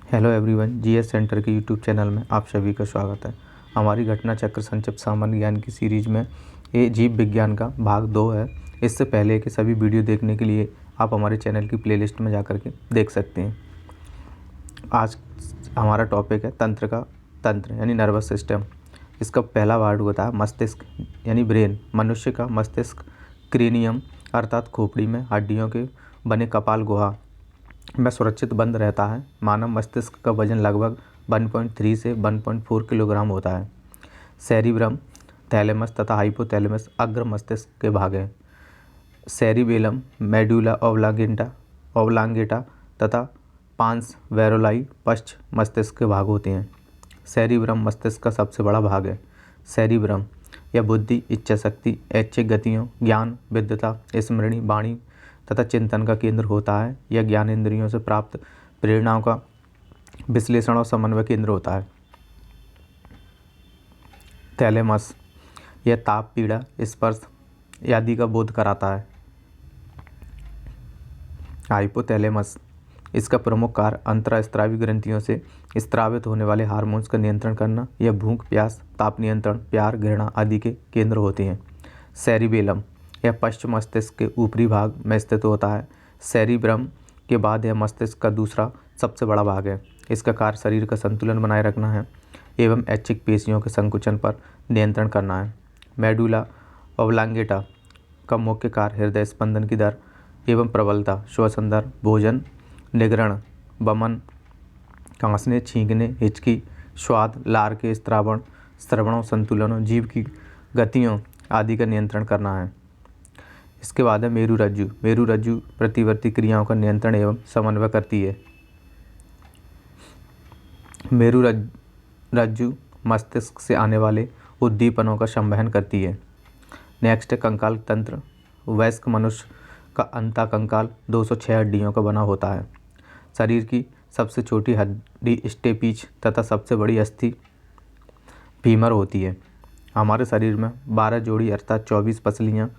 Hello everyone, GS centre के YouTube channel में आप सभी का स्वागत है। हमारी घटना चक्र संक्षिप्त सामान्य ज्ञान की सीरीज में ये जीव विज्ञान का भाग 2 है। इससे पहले के सभी वीडियो देखने के लिए आप हमारे चैनल की प्लेलिस्ट में जाकर के देख सकते हैं। आज हमारा टॉपिक है तंत्र यानी नर्वस सिस्टम। इसका पहला वर्ड होता है मस्तिष्क यानी ब्रेन। मनुष्य का मस्तिष्क क्रेनियम अर्थात खोपड़ी में हड्डियों के बने कपाल गुहा में सुरक्षित बंद रहता है। मानव मस्तिष्क का वजन लगभग 1.3 से 1.4 किलोग्राम होता है। सेरिब्रम, थैलेमस तथा हाइपोथैलेमस अग्र मस्तिष्क के भाग हैं। सेरिबेलम, मेडुला ओब्लांगेटा तथा पांस वेरोलाई पश्च मस्तिष्क के भाग होते हैं। सेरिब्रम मस्तिष्क का सबसे बड़ा भाग है। सेरिब्रम यह बुद्धि, इच्छा शक्ति, ऐच्छिक गतियों, ज्ञान, विद्वता, स्मृति, वाणी तथा चिंतन का केंद्र होता है। यह ज्ञानेंद्रियों से प्राप्त प्रेरणाओं का विश्लेषण और समन्वय केंद्र होता है। थैलेमस यह ताप, पीड़ा, स्पर्श आदि का बोध कराता है। हाइपोथैलेमस इसका प्रमुख कार्य अंतःस्रावी ग्रंथियों से स्रावित होने वाले हार्मोन्स का नियंत्रण करना। यह भूख, प्यास, ताप नियंत्रण, प्यार, घृणा आदि के केंद्र होते हैं। सेरिबेलम यह पश्चिम मस्तिष्क के ऊपरी भाग में स्थित होता है। सेरिब्रम के बाद यह मस्तिष्क का दूसरा सबसे बड़ा भाग है। इसका कार्य शरीर का संतुलन बनाए रखना है एवं ऐच्छिक पेशियों के संकुचन पर नियंत्रण करना है। मेडुला ओब्लांगेटा का मुख्य कार्य हृदय स्पंदन की दर एवं प्रबलता, श्वसन दर, भोजन निगरण, वमन, खांसने, छींकने, हिचकी, स्वाद, लार के स्त्रावण, श्रवणों, संतुलनों, जीव की गतियों आदि का नियंत्रण करना है। इसके बाद है मेरुरज्जु। मेरुरज्जु प्रतिवर्ती क्रियाओं का नियंत्रण एवं समन्वय करती है। मेरुरज्जु मस्तिष्क से आने वाले उद्दीपनों का संवहन करती है। नेक्स्ट है कंकाल तंत्र। वयस्क मनुष्य का अंतःकंकाल 206 हड्डियों का बना होता है। शरीर की सबसे छोटी हड्डी स्टेपीज तथा सबसे बड़ी अस्थि फीमर होती है। हमारे शरीर में 12 जोड़ी अर्थात 24 पसलियाँ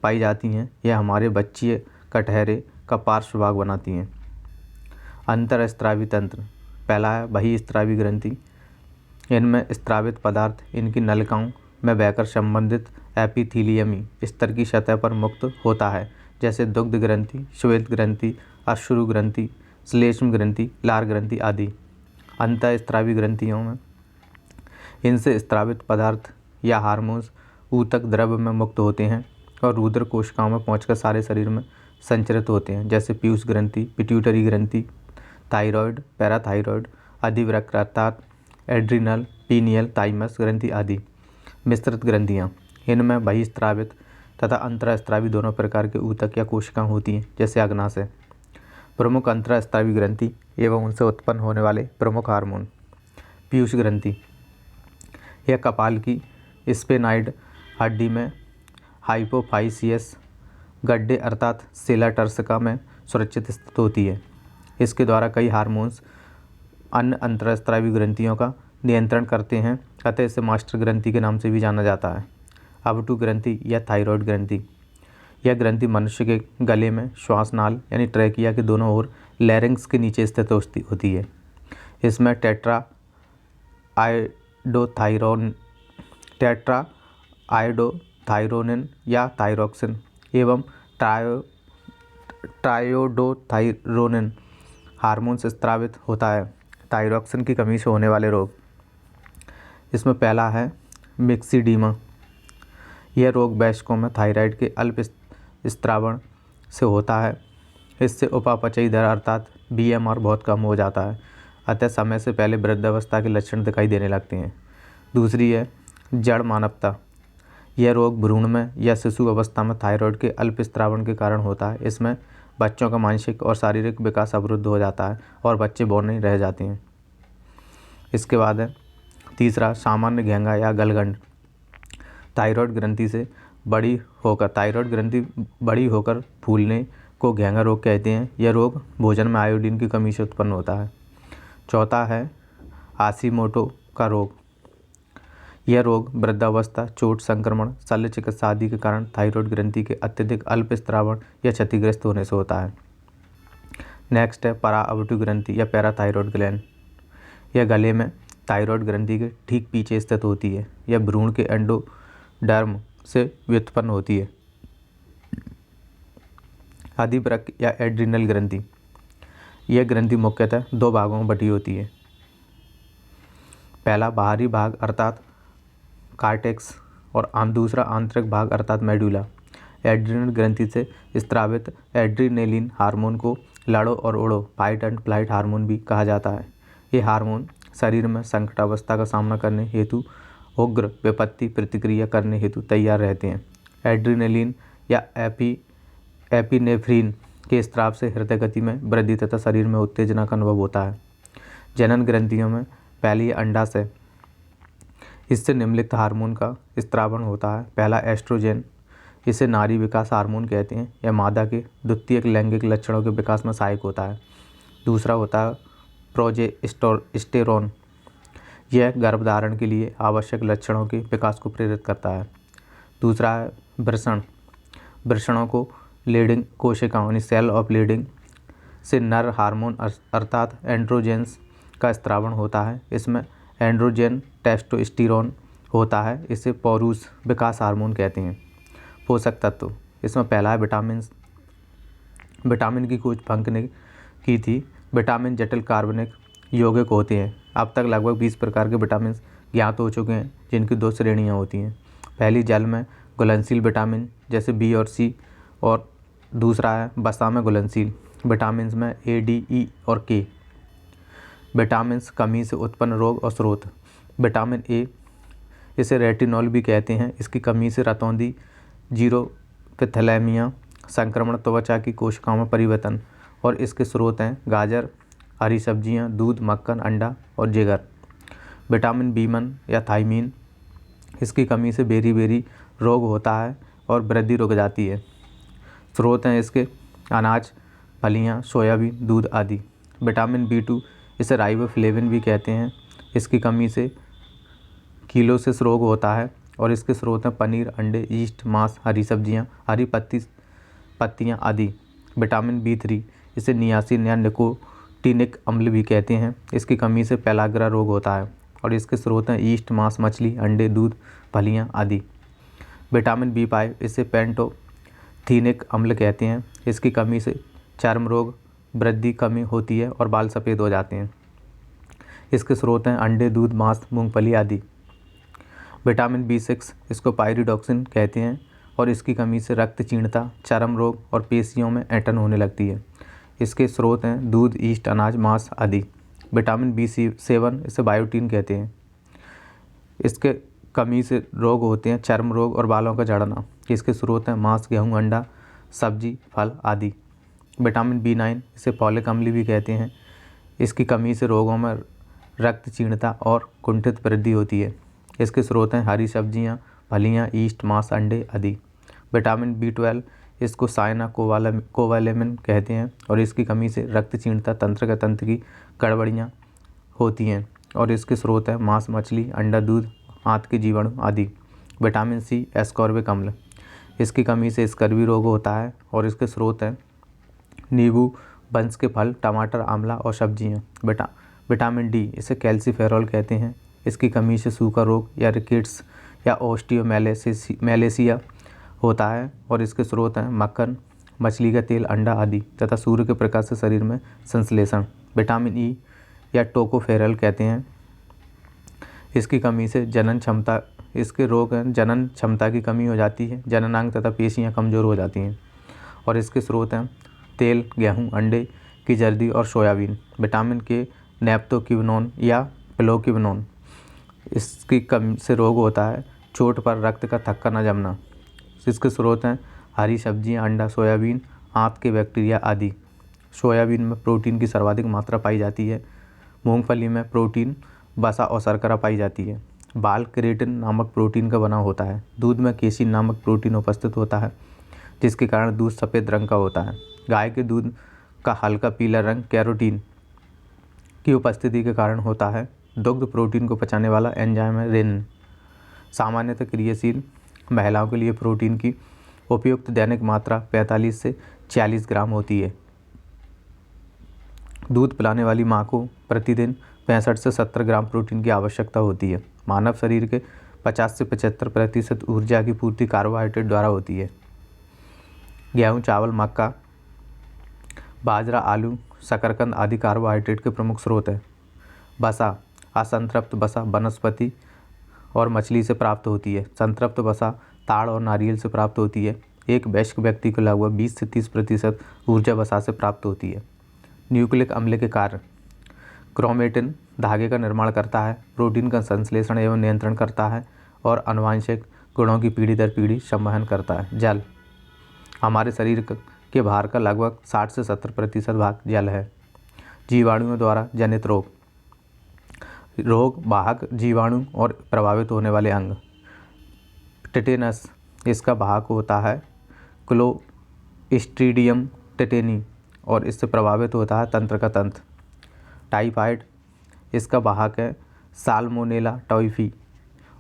पाई जाती हैं। यह हमारे बच्चे कटहरे का पार्श्व भाग बनाती हैं। अंतःस्रावी तंत्र। पहला है बहिस्रावी ग्रंथि। इनमें स्रावित पदार्थ इनकी नलिकाओं में बहकर संबंधित एपिथीलियमी स्तर की सतह पर मुक्त होता है, जैसे दुग्ध ग्रंथि, श्वेत ग्रंथि, अश्रु ग्रंथि, श्लेष्म ग्रंथि, लार ग्रंथि आदि। अंतःस्रावी ग्रंथियों में इनसे स्रावित पदार्थ या हार्मोन्स ऊतक द्रव्य में मुक्त होते हैं और रुधिर कोशिकाओं में पहुंचकर सारे शरीर में संचरित होते हैं, जैसे पीयूष ग्रंथि, पिट्यूटरी ग्रंथि, थायराइड, पैराथायराइड, अधिवृक्क अर्थात एड्रिनल, पीनियल, थाइमस ग्रंथि आदि। मिश्रित ग्रंथियाँ। इनमें बहिस्रावित तथा अंतःस्रावी दोनों प्रकार के ऊतक या कोशिकाएं होती हैं, जैसे अग्नाशय। प्रमुख अंतःस्रावी ग्रंथि एवं उनसे उत्पन्न होने वाले प्रमुख हार्मोन। पीयूष ग्रंथि यह कपाल की स्पेनाइड हड्डी में हाइपोफाइसियस गड्ढे अर्थात सेला टर्सिका में सुरक्षित स्थित होती है। इसके द्वारा कई हार्मोन्स अन्य अंतःस्रावी ग्रंथियों का नियंत्रण करते हैं, अतः इसे मास्टर ग्रंथि के नाम से भी जाना जाता है। अवटु ग्रंथि या थायराइड ग्रंथि यह ग्रंथि मनुष्य के गले में श्वासनाल यानी ट्रैकिया के दोनों ओर लैरिंक्स के नीचे स्थित होती है। इसमें टेट्रा आयोडोथायरोनिन या थायरोक्सिन एवं ट्रायोडोथायरोनिन हार्मोन से स्रावित होता है। थायरोक्सिन की कमी से होने वाले रोग। इसमें पहला है मिक्सिडीमा। यह रोग वयस्कों में थायराइड के अल्प स्त्रावण से होता है। इससे उपापचयी दर अर्थात BMR बहुत कम हो जाता है, अतः समय से पहले वृद्धावस्था के लक्षण दिखाई देने लगते हैं। दूसरी है जड़ मानवता। यह रोग भ्रूण में या शिशु अवस्था में थायराइड के अल्प स्त्रावण के कारण होता है। इसमें बच्चों का मानसिक और शारीरिक विकास अवरुद्ध हो जाता है और बच्चे बौर नहीं रह जाते हैं। इसके बाद है तीसरा सामान्य घेंगा या गलगंड। थायराइड ग्रंथि बड़ी होकर फूलने को घेंगा रोग कहते हैं। यह रोग भोजन में आयोडीन की कमी से उत्पन्न होता है। चौथा है हाशिमोटो का रोग। यह रोग वृद्धावस्था, चोट, संक्रमण, शल्य चिकित्सा आदि के कारण थायराइड ग्रंथि के अत्यधिक अल्प स्रावण या क्षतिग्रस्त होने से होता है। नेक्स्ट है पराअवटु ग्रंथि या पैराथायरॉयड ग्लैंड। यह गले में थायराइड ग्रंथि के ठीक पीछे स्थित होती है। यह भ्रूण के एंडोडर्म से व्युत्पन्न होती है। अधिवृक्क या एड्रिनल ग्रंथि, यह ग्रंथि मुख्यतः दो भागों में बटी होती है। पहला बाहरी भाग अर्थात कार्टेक्स और दूसरा आंतरिक भाग अर्थात मेडुला। एड्रिनल ग्रंथि से स्रावित एड्रीनेलिन हार्मोन को लड़ो और उड़ो फाइट एंड फ्लाइट हार्मोन भी कहा जाता है। ये हार्मोन शरीर में संकटावस्था का सामना करने हेतु उग्र विपत्ति प्रतिक्रिया करने हेतु तैयार रहते हैं। एड्रीनेलिन या एपिनेफ्रिन के स्राव से हृदय गति में वृद्धि तथा शरीर में उत्तेजना का अनुभव होता है। जनन ग्रंथियों में पहली अंडाशय, इससे निम्नलिखित हार्मोन का स्रावण होता है। पहला एस्ट्रोजेन, इसे नारी विकास हार्मोन कहते हैं। यह मादा के द्वितीयक लैंगिक लक्षणों के विकास में सहायक होता है। दूसरा होता है प्रोजेस्टेरोन, यह गर्भधारण के लिए आवश्यक लक्षणों के विकास को प्रेरित करता है। दूसरा है वृषण, वृषणों को लीडिंग कोशिकाओं यानी सेल ऑफ लीडिंग से नर हार्मोन अर्थात एंड्रोजेंस का स्रावण होता है। इसमें एंड्रोजन टेस्टोस्टेरोन होता है। इसे पौरुष विकास हार्मोन कहते हैं। पोषक तत्व, इसमें पहला है विटामिन की खोज फंक ने की थी। विटामिन जटिल कार्बनिक यौगिक होते हैं। अब तक लगभग 20 प्रकार के विटामिन ज्ञात हो चुके हैं, जिनकी दो श्रेणियां होती हैं। पहली जल में घुलनशील विटामिन जैसे बी और सी, और दूसरा है वसा में घुलनशील विटामिन में ए, डी, ई और के। विटामिन कमी से उत्पन्न रोग और स्रोत, विटामिन ए, इसे रेटिनॉल भी कहते हैं। इसकी कमी से रतौंधी, जीरोथैलेमिया, संक्रमण, त्वचा की कोशिकाओं में परिवर्तन, और इसके स्रोत हैं गाजर, हरी सब्जियां, दूध, मक्खन, अंडा और जिगर। विटामिन B1 या थायमीन, इसकी कमी से बेरी रोग होता है और वृद्धि रुक जाती है। स्रोत हैं इसके अनाज, फलियां, सोयाबीन, दूध आदि। विटामिन B2, इसे राइबोफ्लेविन भी कहते हैं। इसकी कमी से कीलोसिस रोग होता है और इसके स्रोत हैं पनीर, अंडे, यीस्ट, मांस, हरी सब्जियां, हरी पत्तियां आदि। विटामिन B3, इसे नियासिन या निकोटिनिक अम्ल भी कहते हैं। इसकी कमी से पेलाग्रा रोग होता है और इसके स्रोत हैं यीस्ट, मांस, मछली, अंडे, दूध, फलियां आदि। विटामिन B5, इसे पेंटोथेनिक अम्ल कहते हैं। इसकी कमी से चर्म रोग, वृद्धि कमी होती है और बाल सफ़ेद हो जाते हैं। इसके स्रोत हैं अंडे, दूध, मांस, मूंगफली आदि। विटामिन B6, इसको पायरिडॉक्सिन कहते हैं और इसकी कमी से रक्तक्षीणता, चर्म रोग और पेशियों में ऐंठन होने लगती है। इसके स्रोत हैं दूध, यीस्ट, अनाज, मांस आदि। विटामिन B7, इसे बायोटीन कहते हैं। इसके कमी से रोग होते हैं चर्म रोग और बालों का झड़ना। इसके स्रोत हैं मांस, गेहूँ, अंडा, सब्जी, फल आदि। विटामिन B9, इसे फॉलिक अम्ल भी कहते हैं। इसकी कमी से रोगों में रक्तक्षीणता और कुंठित वृद्धि होती है। इसके स्रोत हैं हरी सब्जियां, फलियां, यीस्ट, मांस, अंडे आदि। विटामिन B12, इसको साइना कोवालेमिन कहते हैं और इसकी कमी से रक्तक्षीणता, तंत्र की गड़बड़ियाँ होती हैं और इसके स्रोत हैं मांस, मछली, अंडा, दूध, आंत के जीवाणु आदि। विटामिन C, एस्कॉर्बिक अम्ल, इसकी कमी से स्कर्वी रोग होता है और इसके स्रोत हैं नींबू वंश के फल, टमाटर, आंवला और सब्जियां। विटामिन D, इसे कैल्सीफेरॉल कहते हैं। इसकी कमी से सूखा रोग या रिकेट्स या ओस्टियोमेलेसिया होता है और इसके स्रोत हैं मक्खन, मछली का तेल, अंडा आदि तथा सूर्य के प्रकाश से शरीर में संश्लेषण। विटामिन E या टोकोफेरल कहते हैं। इसकी कमी से इसके रोग हैं जनन क्षमता की कमी हो जाती है, जननांग तथा पेशियां कमज़ोर हो जाती हैं और इसके स्रोत हैं तेल, गेहूँ, अंडे की जर्दी और सोयाबीन। विटामिन K, नेप्टोक्विनोन या प्लोक्विनोन, इसकी कमी से रोग होता है चोट पर रक्त का थक्का न जमना। इसके स्रोत हैं हरी सब्जियां, अंडा, सोयाबीन, आंत के बैक्टीरिया आदि। सोयाबीन में प्रोटीन की सर्वाधिक मात्रा पाई जाती है। मूंगफली में प्रोटीन, वसा और शर्करा पाई जाती है। बाल केराटिन नामक प्रोटीन का बना होता है। दूध में केसिन नामक प्रोटीन उपस्थित होता है जिसके कारण दूध सफ़ेद रंग का होता है। गाय के दूध का हल्का पीला रंग कैरोटीन की उपस्थिति के कारण होता है। दुग्ध प्रोटीन को पचाने वाला एंजाइम है रेनिन। सामान्यतः क्रियाशील महिलाओं के लिए प्रोटीन की उपयुक्त दैनिक मात्रा 45 से 40 ग्राम होती है। दूध पिलाने वाली माँ को प्रतिदिन 65 से 70 ग्राम प्रोटीन की आवश्यकता होती है। मानव शरीर के 50 से 75% ऊर्जा की पूर्ति कार्बोहाइड्रेट द्वारा होती है। गेहूँ, चावल, मक्का, बाजरा, आलू, शकरकंद आदि कार्बोहाइड्रेट के प्रमुख स्रोत हैं। वसा, असंतृप्त वसा वनस्पति और मछली से प्राप्त होती है। संतृप्त वसा ताड़ और नारियल से प्राप्त होती है। एक वयस्क व्यक्ति को लगभग 20 से 30% ऊर्जा वसा से प्राप्त होती है। न्यूक्लिक अम्ल के कार्य: क्रोमेटिन धागे का निर्माण करता है, प्रोटीन का संश्लेषण एवं नियंत्रण करता है और आनुवंशिक गुणों की पीढ़ी दर पीढ़ी संवहन करता है। जल: हमारे शरीर के भार का लगभग 60 से 70% भाग जल है। जीवाणुओं द्वारा जनित रोग: वाहक जीवाणु और प्रभावित होने वाले अंग। टेटेनस, इसका वाहक होता है क्लोस्ट्रीडियम टेटेनी और इससे प्रभावित होता है तंत्र का तंत्र। टाइफाइड, इसका वाहक है साल्मोनेला टाइफी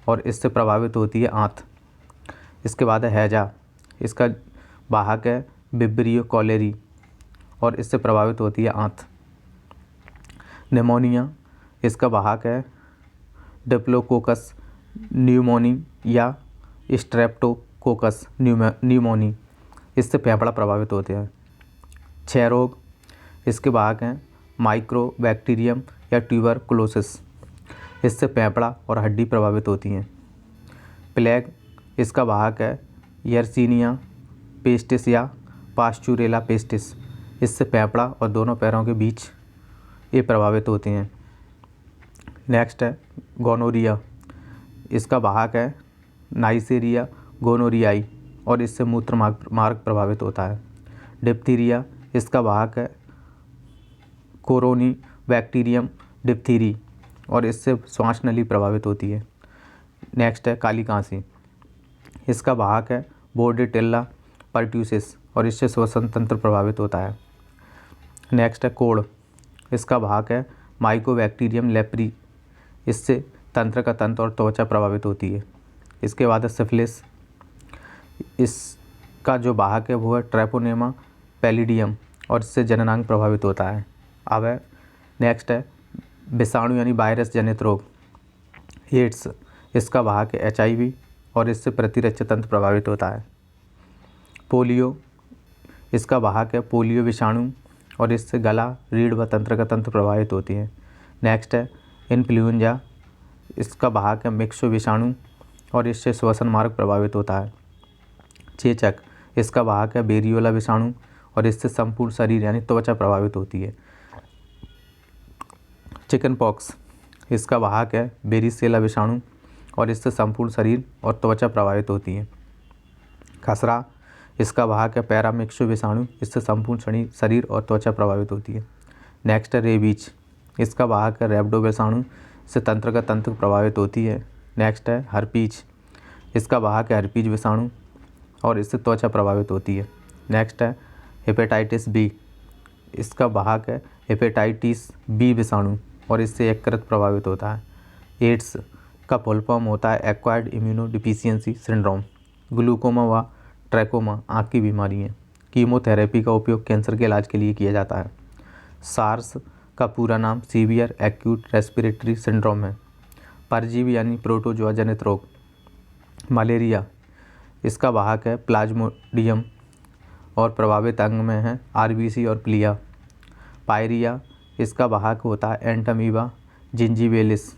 और इससे प्रभावित होती है आंत। इसके बाद है हैजा, इसका वाहक है विब्रियो कॉलेरी और इससे प्रभावित होती है आंत। निमोनिया, इसका वाहक है डिप्लोकोकस न्यूमोनी या स्ट्रेप्टोकोकस न्यूमोनी, इससे फेफड़ा प्रभावित होते हैं। क्षय रोग, इसके वाहक हैं माइक्रोबैक्टीरियम या ट्यूबरकुलोसिस, इससे फेफड़ा और हड्डी प्रभावित होती हैं। प्लेग, इसका वाहक है यर्सीनिया पेस्टिस या पास्चुरेला पेस्टिस, इससे फेफड़ा और दोनों पैरों के बीच ये प्रभावित होते हैं। नेक्स्ट है गोनोरिया, इसका वाहक है नाइसेरिया गोनोरियाई और इससे मूत्र मार्ग प्रभावित होता है। डिप्थीरिया, इसका वाहक है कोरोनी बैक्टीरियम डिप्थीरी और इससे श्वास नली प्रभावित होती है। नेक्स्ट है काली कांसी, इसका वाहक है बोर्डेटेल्ला पर्ट्यूसिस और इससे श्वसन तंत्र प्रभावित होता है। नेक्स्ट है कोढ़, इसका वाहक है माइकोबैक्टीरियम लेप्री, इससे तंत्र का तंत्र और त्वचा प्रभावित होती है। इसके बाद है सिफिलिस, इसका जो वाहक है वो है ट्रेपोनेमा पैलिडियम और इससे जननांग प्रभावित होता है। अब है नेक्स्ट है विषाणु यानी वायरस जनित रोग। एड्स, इसका वाहक है HIV और इससे प्रतिरक्षा तंत्र प्रभावित होता है। पोलियो, इसका वाहक है पोलियो विषाणु और इससे गला, रीढ़ व तंत्र का तंत्र प्रभावित होती है। नेक्स्ट है इन्फ्लुएंजा, इसका वाहक है मिक्सो विषाणु और इससे श्वसन मार्ग प्रभावित होता है। चेचक, इसका वाहक है वेरियोला विषाणु और इससे संपूर्ण शरीर यानी त्वचा प्रभावित होती है। चिकन पॉक्स, इसका वाहक है वेरिसेला विषाणु और इससे संपूर्ण शरीर और त्वचा प्रभावित होती है। खसरा, इसका वाहक है पैरामिक्सो विषाणु, इससे संपूर्ण शरीर और त्वचा प्रभावित होती है। नेक्स्ट है रेबीज, इसका वाहक है रैब्डो विषाणु, इससे तंत्र का तंत्र प्रभावित होती है। नेक्स्ट है हर्पीज, इसका वाहक है हर्पीज विषाणु और इससे त्वचा प्रभावित होती है। नेक्स्ट है हेपेटाइटिस बी, इसका वाहक है हेपेटाइटिस बी विषाणु और इससे यकृत प्रभावित होता है। एड्स का फुल फॉर्म होता है acquired immuno deficiency syndrome. Glaucoma व ट्रैकोमा आँख की बीमारी है। कीमोथेरेपी का उपयोग कैंसर के इलाज के लिए किया जाता है। सार्स का पूरा नाम सीवियर एक्यूट रेस्पिरेटरी सिंड्रोम है। परजीवी यानी प्रोटोजोआ जनित रोग। मलेरिया, इसका वाहक है प्लाज्मोडियम और प्रभावित अंग में है RBC और प्लिया। पायरिया, इसका वाहक होता है एंटामीबा जिंजीवेलिस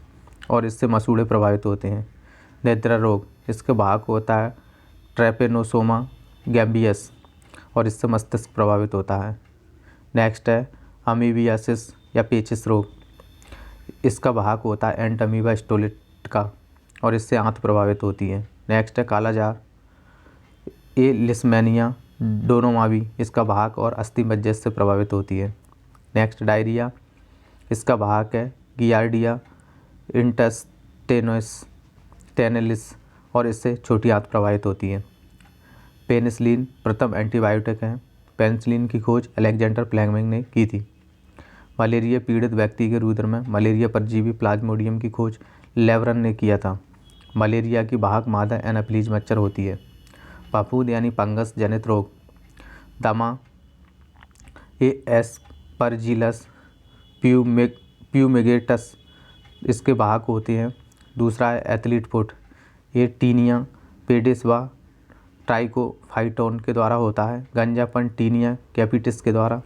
और इससे मसूड़े प्रभावित होते हैं। नेत्र रोग, इसका वाहक होता है ट्रेपेनोसोमा गैम्बियस और इससे मस्तिष्क प्रभावित होता है। नेक्स्ट है अमीबियासिस या पेचिस रोग, इसका वाहक होता है एंटामीबा स्टोलिटिका और इससे आंत प्रभावित होती है। नेक्स्ट है कालाजार लिस्मेनिया डोनोमावी, इसका वाहक और अस्थि मज्जा से प्रभावित होती है। नेक्स्ट डायरिया, इसका वाहक है गियार्डिया इंटेस्टिनोस और इससे छोटी आंत प्रभावित होती है। पेनिसिलिन प्रथम एंटीबायोटिक है। पेनिसिलिन की खोज अलेक्जेंडर फ्लेमिंग ने की थी। मलेरिया पीड़ित व्यक्ति के रुधिर में मलेरिया परजीवी प्लाज्मोडियम की खोज लेवरन ने किया था। मलेरिया की वाहक मादा एनाफिलीज मच्छर होती है। फफूंद यानी फंगस जनित रोग। दमा एस्परजिलस प्यूमेगेटस इसके वाहक होते हैं। दूसरा है एथलीट फुट, ये टीनिया पेडिस व ट्राइकोफाइटोन के द्वारा होता है। गंजापन टीनिया कैपिटिस के द्वारा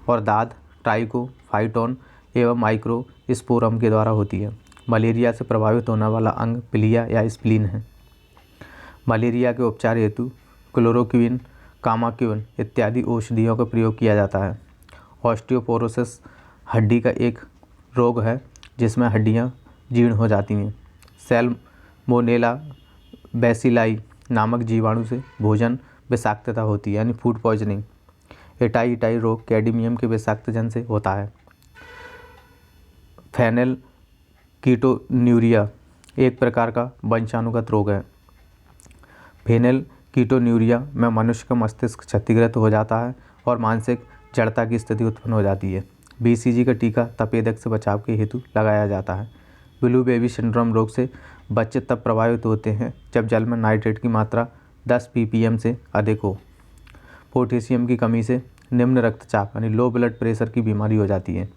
और दाद ट्राइकोफाइटोन एवं माइक्रोस्पोरम के द्वारा होती है। मलेरिया से प्रभावित होने वाला अंग पिलिया या स्प्लीन है। मलेरिया के उपचार हेतु क्लोरोक्विन, कामाक्विन इत्यादि औषधियों का प्रयोग किया जाता है। ऑस्टियोपोरोसिस हड्डी का एक रोग है जिसमें हड्डियां जीर्ण हो जाती हैं। सैल्मोनेला बैसिलाई नामक जीवाणु से भोजन विषाक्तता होती है, यानी फूड पॉइजनिंग। इटाई रोग कैडमियम के विषाक्त जन से होता है। फेनेल कीटोन्यूरिया एक प्रकार का वंशानुगत रोग है। फेनेल कीटोन्यूरिया में मनुष्य का मस्तिष्क क्षतिग्रस्त हो जाता है और मानसिक जड़ता की स्थिति उत्पन्न हो जाती है। BCG का टीका तपेदिक से बचाव के हेतु लगाया जाता है। ब्लू बेबी सिंड्रोम रोग से बच्चे तब प्रभावित होते हैं जब जल में नाइट्रेट की मात्रा 10 ppm से अधिक हो। पोटेशियम की कमी से निम्न रक्तचाप यानी लो ब्लड प्रेशर की बीमारी हो जाती है।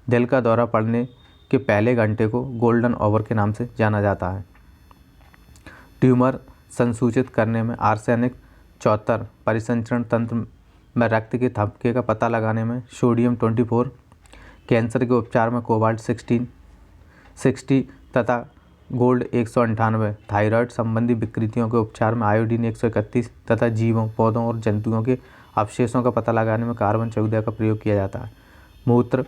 दिल का दौरा पड़ने के पहले घंटे को गोल्डन आवर के नाम से जाना जाता है। ट्यूमर संसूचित करने में आर्सेनिक 74, परिसंचरण तंत्र में रक्त के थपके का पता लगाने में सोडियम 24, कैंसर के उपचार में कोबाल्ट 60 तथा गोल्ड 198, थायराइड संबंधी विकृतियों के उपचार में आयोडीन 131 तथा जीवों, पौधों और जंतुओं के अवशेषों का पता लगाने में कार्बन 14 का प्रयोग किया जाता है। मूत्र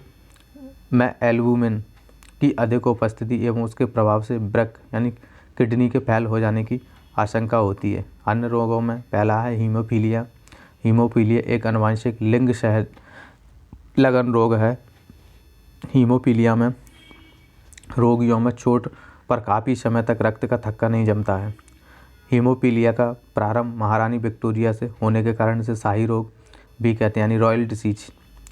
में एल्बुमिन की अधिक उपस्थिति एवं उसके प्रभाव से वृक्क यानी किडनी के फैल हो जाने की आशंका होती है। अन्य रोगों में पहला है हीमोफीलिया। हीमोफीलिया एक आनुवंशिक लिंग सहलगन रोग है। हीमोफीलिया में रोगियों में चोट पर काफ़ी समय तक रक्त का थक्का नहीं जमता है। हीमोफीलिया का प्रारंभ महारानी विक्टोरिया से होने के कारण इसे शाही रोग भी कहते हैं, यानी रॉयल डिसीज।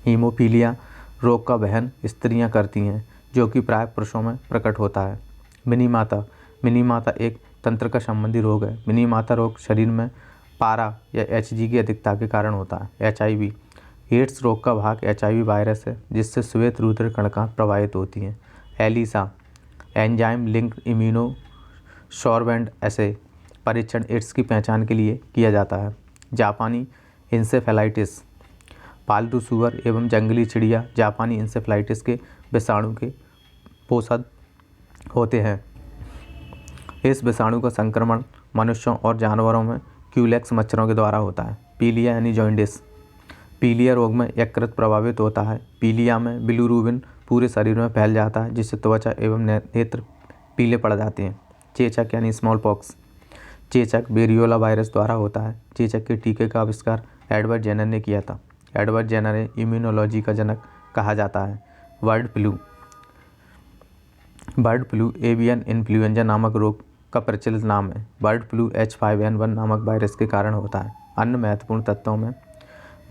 हीमोफीलिया रोग का वहन स्त्रियां करती हैं, जो कि प्राय पुरुषों में प्रकट होता है। मिनीमाता एक तंत्र का संबंधी रोग है। मिनीमाता रोग शरीर में पारा या Hg की अधिकता के कारण होता है। HIV एड्स रोग का भाग HIV वायरस है, जिससे श्वेत रुधिर कणिका प्रभावित होती हैं। ELISA enzyme linked immunosorbent assay परीक्षण एड्स की पहचान के लिए किया जाता है। जापानी इंसेफेलाइटिस पालतू सुअर एवं जंगली चिड़िया जापानी इंसेफेलाइटिस के विषाणु के पोषक होते हैं। इस विषाणु का संक्रमण मनुष्यों और जानवरों में क्यूलेक्स मच्छरों के द्वारा होता है। पीलिया यानी जॉन्डिस पीलिया रोग में यकृत प्रभावित होता है। पीलिया में बिलिरुबिन पूरे शरीर में फैल जाता है, जिससे त्वचा एवं नेत्र पीले पड़ जाते हैं। चेचक यानी स्मॉल पॉक्स चेचक वेरियोला वायरस द्वारा होता है। चेचक के टीके का आविष्कार एडवर्ड जेनर ने किया था। एडवर्ड जेनर इम्यूनोलॉजी का जनक कहा जाता है। बर्ड फ्लू एवियन इन्फ्लुएंजा नामक रोग का प्रचलित नाम है। बर्ड फ्लू H5N1 नामक वायरस के कारण होता है। अन्य महत्वपूर्ण तत्वों में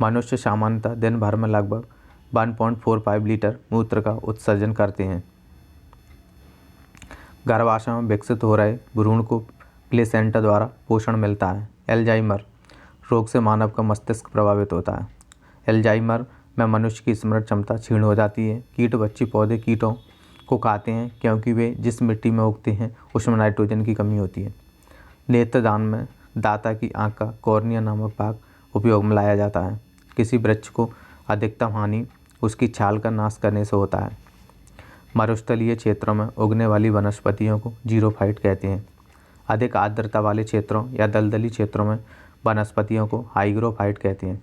मनुष्य सामान्यतः दिन भर में लगभग 1.45 लीटर मूत्र का उत्सर्जन करते हैं। गर्भाशय में विकसित हो रहे भ्रूण को प्लेसेंटा द्वारा पोषण मिलता है। एल्जाइमर रोग से मानव का मस्तिष्क प्रभावित होता है। एल्जाइमर में मनुष्य की स्मरण क्षमता क्षीण हो जाती है। कीट बच्ची पौधे कीटों को खाते हैं, क्योंकि वे जिस मिट्टी में उगते हैं उसमें नाइट्रोजन की कमी होती है। नेत्रदान में दाता की आँख का कॉर्निया नामक भाग उपयोग में लाया जाता है। किसी वृक्ष को अधिकतम हानि उसकी छाल का नाश करने से होता है। मरुस्थलीय क्षेत्रों में उगने वाली वनस्पतियों को जीरोफाइट कहते हैं। अधिक आर्द्रता वाले क्षेत्रों या दलदली क्षेत्रों में वनस्पतियों को हाइग्रोफाइट कहते हैं।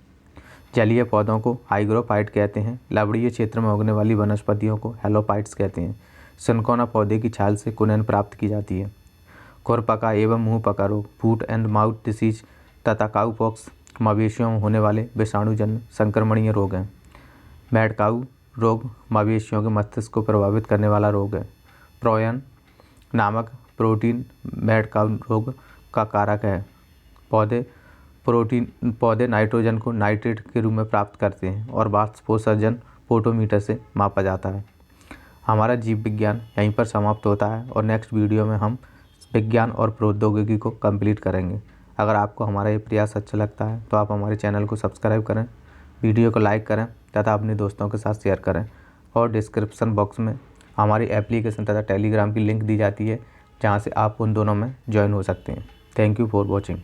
जलीय पौधों को हाइग्रोफाइट कहते हैं। लवणीय क्षेत्र में उगने वाली वनस्पतियों को हेलोफाइट्स कहते हैं। सिनकोना पौधे की छाल से कुनैन प्राप्त की जाती है। खुरपका एवं मुंह पका रोग फूट एंड माउथ डिसीज तथा काउपॉक्स मवेशियों में होने वाले विषाणुजन्य संक्रमणीय रोग हैं। मैड काऊ रोग मवेशियों के मस्तिष्क को प्रभावित करने वाला रोग है। प्रोयन नामक प्रोटीन मैड काऊ रोग का कारक है। पौधे नाइट्रोजन को नाइट्रेट के रूप में प्राप्त करते हैं और वाष्पोत्सर्जन पोटोमीटर से मापा जाता है। हमारा जीव विज्ञान यहीं पर समाप्त होता है और नेक्स्ट वीडियो में हम विज्ञान और प्रौद्योगिकी को कंप्लीट करेंगे। अगर आपको हमारा ये प्रयास अच्छा लगता है तो आप हमारे चैनल को सब्सक्राइब करें, वीडियो को लाइक करें तथा अपने दोस्तों के साथ शेयर करें। और डिस्क्रिप्शन बॉक्स में हमारी एप्लीकेशन तथा टेलीग्राम की लिंक दी जाती है, जहाँ से आप उन दोनों में ज्वाइन हो सकते हैं। Thank you for watching.